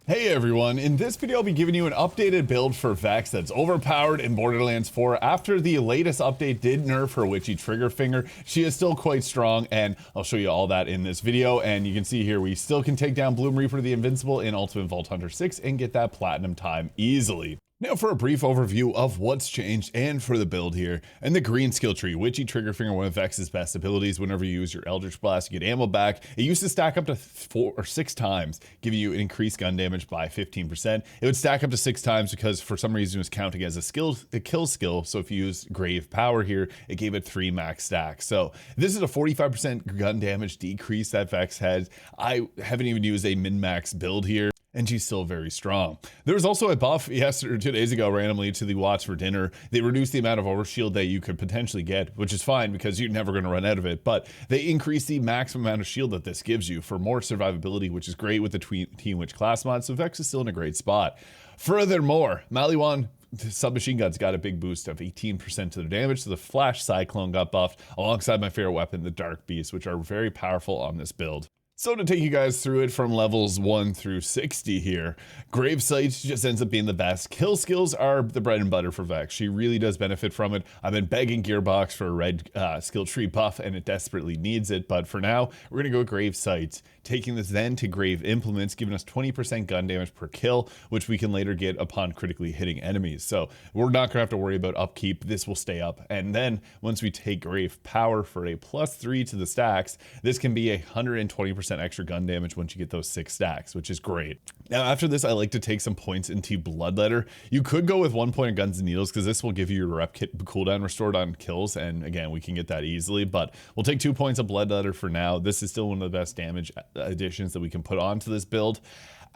Hey everyone, in this video I'll be giving you an updated build for Vex that's overpowered in Borderlands 4. After the latest update did nerf her witchy trigger finger, she is still quite strong, and I'll show you all that in this video. And you can see here we still can take down Bloom Reaper the Invincible in Ultimate Vault Hunter 6 and get that platinum time easily. Now for a brief overview of what's changed and for the build here. And the green skill tree, Witchy Trigger Finger, one of Vex's best abilities. Whenever you use your Eldritch Blast, you get ammo back. It used to stack up to 4 or 6 times, giving you increased gun damage by 15%. It would stack up to 6 times because for some reason it was counting as a kill skill. So if you use Grave Power here, it gave it 3 max stacks. So this is a 45% gun damage decrease that Vex has. I haven't even used a min-max build here, and she's still very strong. There was also a buff yesterday or 2 days ago randomly to the Watch for Dinner. They reduced the amount of overshield that you could potentially get, which is fine because you're never going to run out of it, but they increased the maximum amount of shield that this gives you for more survivability, which is great with the Teen Witch class mod, so Vex is still in a great spot. Furthermore, Maliwan submachine guns got a big boost of 18% to their damage, so the Flash Cyclone got buffed alongside my favorite weapon, the Dark Beast, which are very powerful on this build. So to take you guys through it from levels 1 through 60 here, Grave Sight just ends up being the best. Kill skills are the bread and butter for Vex. She really does benefit from it. I've been begging Gearbox for a red skill tree buff, and it desperately needs it. But for now, we're going to go Grave Sights, taking this then to Grave Implements, giving us 20% gun damage per kill, which we can later get upon critically hitting enemies. So we're not going to have to worry about upkeep. This will stay up. And then once we take Grave Power for a +3 to the stacks, this can be 120% extra gun damage once you get those 6 stacks, which is great. Now after this, I like to take some points into Bloodletter. You could go with 1 point of Guns and Needles because this will give you your Repkit cooldown restored on kills, and again, we can get that easily, but we'll take 2 points of Bloodletter for now. This is still one of the best damage additions that we can put onto this build.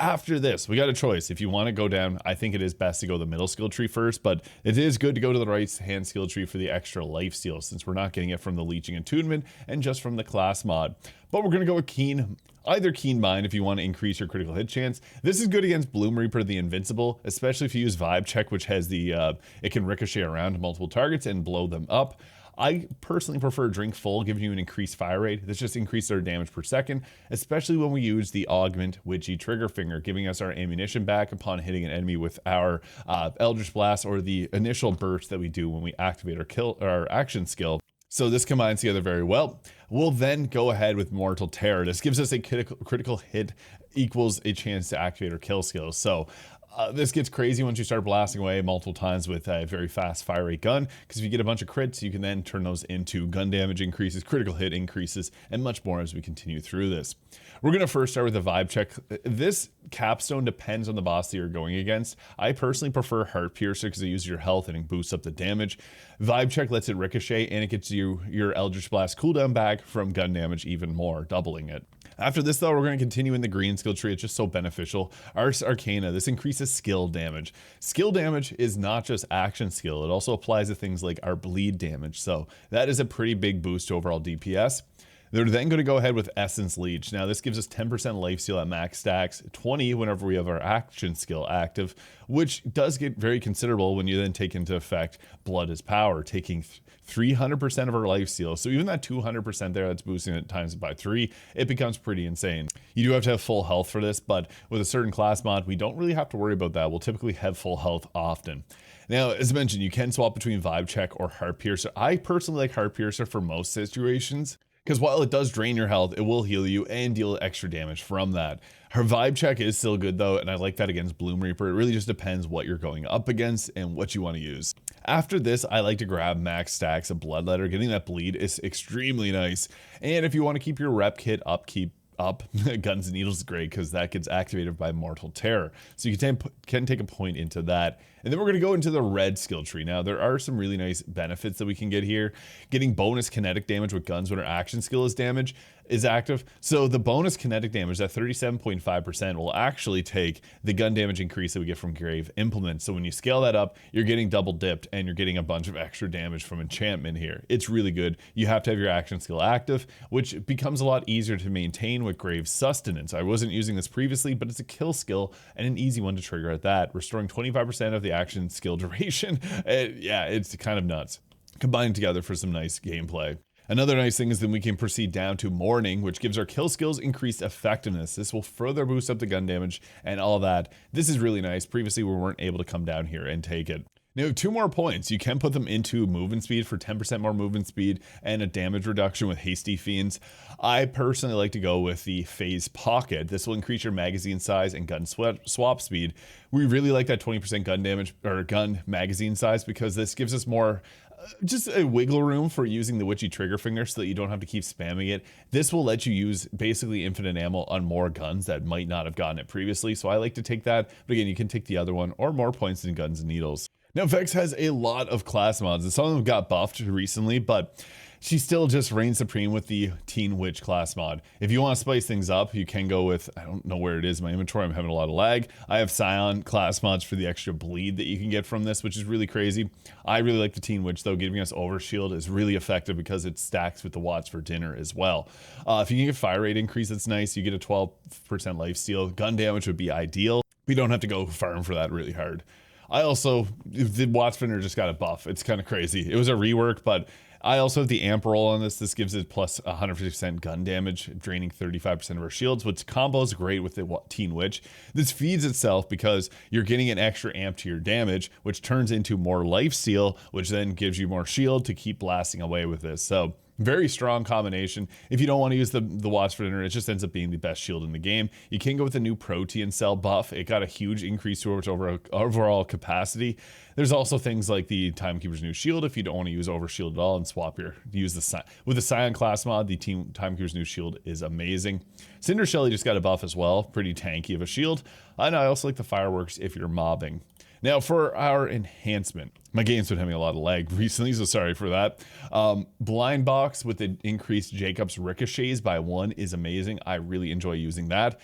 After this, we got a choice. If you want to go down, I think it is best to go the middle skill tree first, but it is good to go to the right hand skill tree for the extra life steal, since we're not getting it from the Leeching Attunement and just from the class mod. But we're going to go with Keen, either Keen Mind if you want to increase your critical hit chance. This is good against Bloom Reaper the Invincible, especially if you use Vibe Check, which has the, it can ricochet around multiple targets and blow them up. I personally prefer Drink Full, giving you an increased fire rate. This just increases our damage per second, especially when we use the Augment Witchy Trigger Finger, giving us our ammunition back upon hitting an enemy with our Eldritch Blast or the initial burst that we do when we activate our action skill. So this combines together very well. We'll then go ahead with Mortal Terror. This gives us a critical hit equals a chance to activate our kill skills. So this gets crazy once you start blasting away multiple times with a very fast fire rate gun, because if you get a bunch of crits, you can then turn those into gun damage increases, critical hit increases, and much more as we continue through this. We're going to first start with the Vibe Check. This Capstone depends on the boss that you're going against. I personally prefer Heart Piercer because it uses your health and it boosts up the damage. Vibe Check lets it ricochet, and it gets you your Eldritch Blast cooldown back from gun damage even more, doubling it. After this though, we're going to continue in the green skill tree. It's just so beneficial. Ars Arcana, this increases skill damage. Skill damage is not just action skill. It also applies to things like our bleed damage. So that is a pretty big boost to overall DPS. They're then going to go ahead with Essence Leech. Now this gives us 10% life steal at max stacks, 20 whenever we have our action skill active, which does get very considerable when you then take into effect Blood is Power, taking 300% of our life steal. So even that 200% there, that's boosting it times by 3, it becomes pretty insane. You do have to have full health for this, but with a certain class mod, we don't really have to worry about that. We'll typically have full health often. Now, as mentioned, you can swap between Vibe Check or Heart Piercer. I personally like Heart Piercer for most situations, because while it does drain your health, it will heal you and deal extra damage from that. Her Vibe Check is still good though, and I like that against Bloom Reaper. It really just depends what you're going up against and what you want to use. After this, I like to grab max stacks of Bloodletter. Getting that bleed is extremely nice. And if you want to keep your Repkit upkeep up, Guns and Needles is great because that gets activated by Mortal Terror. So you can take a point into that. And then we're going to go into the red skill tree. Now, there are some really nice benefits that we can get here. Getting bonus kinetic damage with guns when our action skill is active. So the bonus kinetic damage, that 37.5%, will actually take the gun damage increase that we get from Grave Implement. So when you scale that up, you're getting double dipped and you're getting a bunch of extra damage from enchantment here. It's really good. You have to have your action skill active, which becomes a lot easier to maintain with Grave Sustenance. I wasn't using this previously, but it's a kill skill and an easy one to trigger at that, restoring 25% of the action skill duration. Yeah, it's kind of nuts. Combined together for some nice gameplay. Another nice thing is then we can proceed down to Morning, which gives our kill skills increased effectiveness. This will further boost up the gun damage and all that. This is really nice. Previously, we weren't able to come down here and take it. Now, 2 more points. You can put them into movement speed for 10% more movement speed and a damage reduction with Hasty Fiends. I personally like to go with the Phase Pocket. This will increase your magazine size and gun swap speed. We really like that 20% gun damage or gun magazine size because this gives us more just a wiggle room for using the witchy trigger finger so that you don't have to keep spamming it. This will let you use basically infinite ammo on more guns that might not have gotten it previously. So I like to take that, but again, you can take the other one or more points in guns and needles. Now, Vex has a lot of class mods, and some of them got buffed recently, but she still just reigns supreme with the Teen Witch class mod. If you want to spice things up, you can go with, I don't know where it is in my inventory, I'm having a lot of lag. I have Scion class mods for the extra bleed that you can get from this, which is really crazy. I really like the Teen Witch though. Giving us overshield is really effective because it stacks with the watts for dinner as well. If you can get fire rate increase, that's nice. You get a 12% lifesteal. Gun damage would be ideal. We don't have to go farm for that really hard. I also, the Watts Spinner just got a buff. It's kind of crazy. It was a rework, but I also have the amp roll on this. This gives it plus 150% gun damage, draining 35% of our shields, which combos great with the Teen Witch. This feeds itself because you're getting an extra amp to your damage, which turns into more life steal, which then gives you more shield to keep blasting away with this. So very strong combination. If you don't want to use the Watts for Dinner, it just ends up being the best shield in the game. You can go with the new Protean Cell buff. It got a huge increase to its overall capacity. There's also things like the Timekeeper's new shield if you don't want to use overshield at all and swap with the Scion class mod. The Timekeeper's new shield is amazing. Cinder Shelly just got a buff as well, pretty tanky of a shield. And I also like the Fireworks if you're mobbing. Now for our enhancement, my game's been having a lot of lag recently, so sorry for that. Blind Box with the increased Jacob's ricochets by 1 is amazing. I really enjoy using that.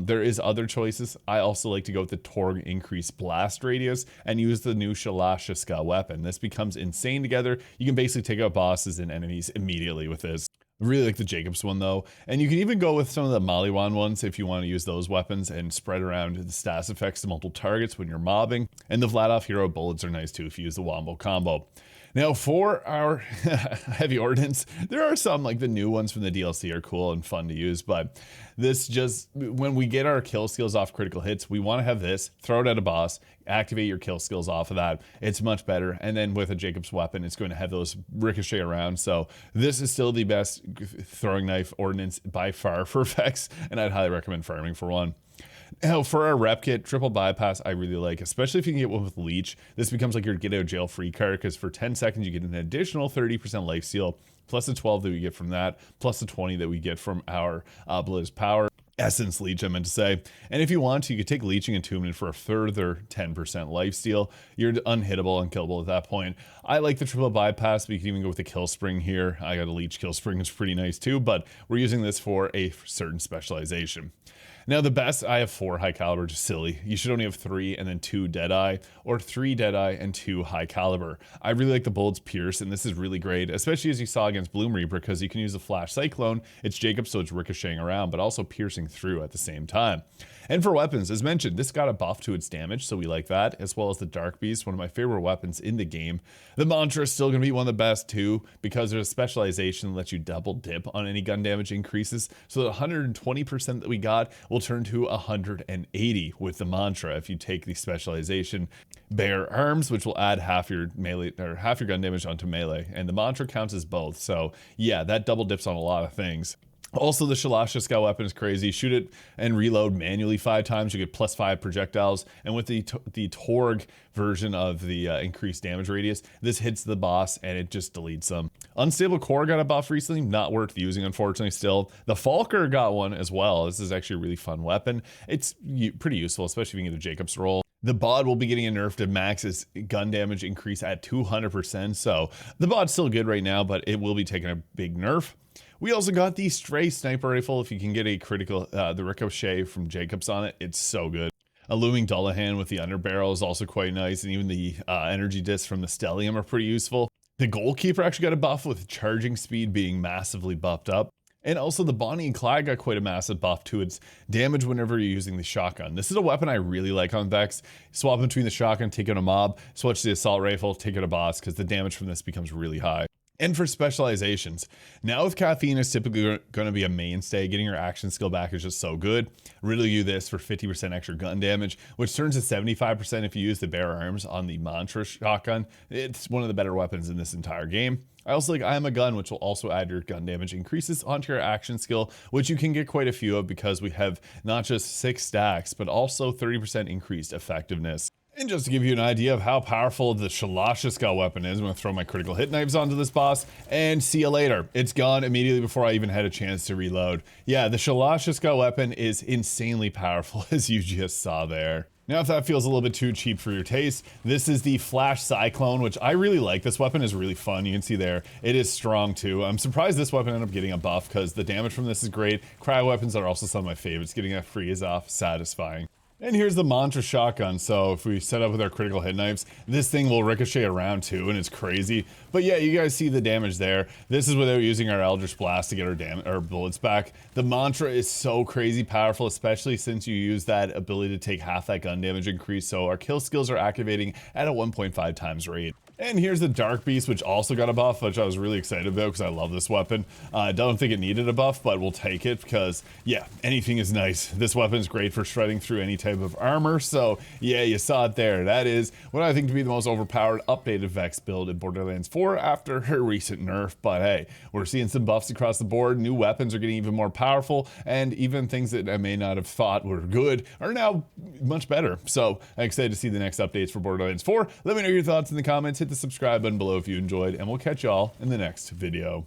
There is other choices. I also like to go with the Torg increased blast radius and use the new Shalashiska weapon. This becomes insane together. You can basically take out bosses and enemies immediately with this. I really like the Jacobs one though, and you can even go with some of the Maliwan ones if you want to use those weapons and spread around the stats effects to multiple targets when you're mobbing. And the Vladoff hero bullets are nice too if you use the Wombo combo. Now for our heavy ordnance, there are some like the new ones from the DLC are cool and fun to use, but this just, when we get our kill skills off critical hits, we want to have this, throw it at a boss, activate your kill skills off of that. It's much better. And then with a Jacob's weapon, it's going to have those ricochet around. So this is still the best throwing knife ordnance by far for Vex, and I'd highly recommend farming for one. Now for our Repkit, triple bypass I really like, especially if you can get one with Leech. This becomes like your get out of jail free card because for 10 seconds you get an additional 30% life steal, plus the 12 that we get from that, plus the 20 that we get from our Blizz Power. Essence Leech, I meant to say. And if you want to, you could take Leeching Attunement for a further 10% lifesteal. You're unhittable, unkillable at that point. I like the triple bypass, but you can even go with the Kill Spring here. I got a Leech Kill Spring, it's pretty nice too, but we're using this for a certain specialization. Now the best, I have 4 high caliber, just silly. You should only have 3 and then 2 Deadeye, or 3 Deadeye and 2 high caliber. I really like the Bullet's Pierce, and this is really great, especially as you saw against Bloom Reaper, because you can use the Flash Cyclone. It's Jacob, so it's ricocheting around, but also piercing through at the same time. And for weapons, as mentioned, this got a buff to its damage, so we like that, as well as the Dark Beast, one of my favorite weapons in the game. The Mantra is still going to be one of the best too, because there's a specialization that lets you double dip on any gun damage increases. So the 120% that we got will turn to 180 with the Mantra if you take the specialization. Bear Arms, which will add half your melee or half your gun damage onto melee, and the Mantra counts as both. So yeah, that double dips on a lot of things. Also, the Shalashiska weapon is crazy. Shoot it and reload manually 5 times. You get +5 projectiles. And with the Torg version of the increased damage radius, this hits the boss and it just deletes them. Unstable Core got a buff recently. Not worth using, unfortunately, still. The Falker got one as well. This is actually a really fun weapon. It's pretty useful, especially if you can get a Jacob's roll. The bod will be getting a nerf to max its gun damage increase at 200%. So the bod's still good right now, but it will be taking a big nerf. We also got the Stray Sniper Rifle. If you can get a critical, the Ricochet from Jacobs on it, it's so good. A Looming Dullahan with the underbarrel is also quite nice, and even the energy discs from the Stellium are pretty useful. The Goalkeeper actually got a buff with charging speed being massively buffed up. And also the Bonnie and Clyde got quite a massive buff to its damage whenever you're using the shotgun. This is a weapon I really like on Vex. Swap between the shotgun, take out a mob, switch to the assault rifle, take out a boss, because the damage from this becomes really high. And for specializations, now with caffeine is typically going to be a mainstay, getting your action skill back is just so good. Riddle you this for 50% extra gun damage, which turns to 75% if you use the bare arms on the Mantra shotgun. It's one of the better weapons in this entire game. I also like I Am a Gun, which will also add your gun damage increases onto your action skill, which you can get quite a few of because we have not just 6 stacks, but also 30% increased effectiveness. And just to give you an idea of how powerful the Shalashiska weapon is, I'm going to throw my critical hit knives onto this boss, and see you later. It's gone immediately before I even had a chance to reload. Yeah, the Shalashiska weapon is insanely powerful, as you just saw there. Now, if that feels a little bit too cheap for your taste, this is the Flash Cyclone, which I really like. This weapon is really fun. You can see there, it is strong too. I'm surprised this weapon ended up getting a buff because the damage from this is great. Cryo weapons are also some of my favorites. Getting a freeze off, satisfying. And here's the Mantra shotgun. So if we set up with our critical hit knives, this thing will ricochet around too, and it's crazy. But yeah, you guys see the damage there. This is without using our Eldritch Blast to get our bullets back. The Mantra is so crazy powerful, especially since you use that ability to take half that gun damage increase. So our kill skills are activating at a 1.5 times rate. And here's the Dark Beast, which also got a buff, which I was really excited about because I love this weapon. I don't think it needed a buff, but we'll take it because, yeah, anything is nice. This weapon is great for shredding through any type of armor. So, yeah, you saw it there. That is what I think to be the most overpowered updated Vex build in Borderlands 4 after her recent nerf. But hey, we're seeing some buffs across the board. New weapons are getting even more powerful, and even things that I may not have thought were good are now much better. So, I'm excited to see the next updates for Borderlands 4. Let me know your thoughts in the comments. Hit the subscribe button below if you enjoyed, and we'll catch y'all in the next video.